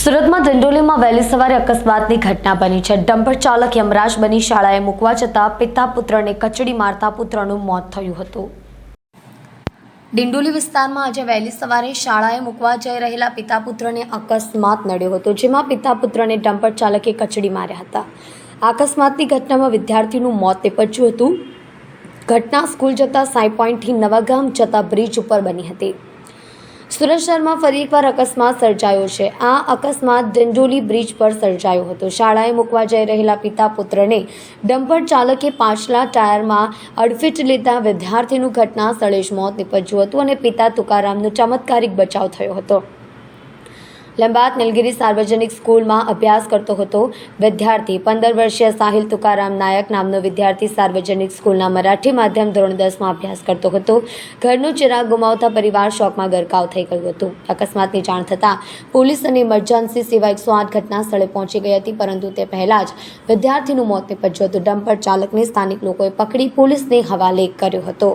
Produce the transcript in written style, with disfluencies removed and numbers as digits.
સુરતમાં ડિંડોલીમાં વહેલી સવારે અકસ્માતની ઘટના બની છે। ડમ્પર ચાલક યમરાજ બની શાળાએ મૂકવા જતાં પિતા પુત્રને કચડી મારતા પુત્રનું મોત થયું હતું। ડિંડોલી વિસ્તારમાં આજે વહેલી સવારે શાળાએ મૂકવા જઈ રહેલા પિતા પુત્રને અકસ્માત નડ્યો હતો, જેમાં પિતા પુત્રને ડમ્પર ચાલકે કચડી માર્યા હતા। અકસ્માતની ઘટનામાં વિદ્યાર્થીનું મોત નીપજ્યું હતું। ઘટના સ્કૂલ જતા સાઈ પોઈન્ટથી નવાગામ જતા બ્રિજ ઉપર બની હતી। સુરત શહેરમાં ફરી એકવાર અકસ્માત સર્જાયો છે। આ અકસ્માત ડિંડોલી બ્રિજ પર સર્જાયો હતો। શાળાએ મૂકવા જઈ રહેલા પિતા પુત્રને ડમ્પર ચાલકે પાછલા ટાયરમાં અડફેટ લેતા વિદ્યાર્થીનું ઘટના સ્થળે જ મોત નીપજ્યું હતું અને પિતા તુકારામનો ચમત્કારિક બચાવ થયો હતો। લંબાત નીલગિરી સાર્વજનિક સ્કૂલમાં અભ્યાસ કરતો હતો વિદ્યાર્થી 15 વર્ષીય સાહિલ તુકારામ નાયક નામનો વિદ્યાર્થી સાર્વજનિક સ્કૂલના મરાઠી માધ્યમ ધોરણ 10માં અભ્યાસ કરતો હતો। ઘરનો ચિરાગ ગુમાવતા પરિવાર શોકમાં ગરકાવ થઈ ગયું હતું। અકસ્માતની જાણ થતાં પોલીસ અને ઇમરજન્સી સેવા 108 ઘટના સ્થળે પહોંચી ગઈ હતી, પરંતુ તે પહેલા જ વિદ્યાર્થીનું મોત નીપજ્યું હતું। ડમ્પર ચાલકને સ્થાનિક લોકોએ પકડી પોલીસને હવાલે કર્યો હતો।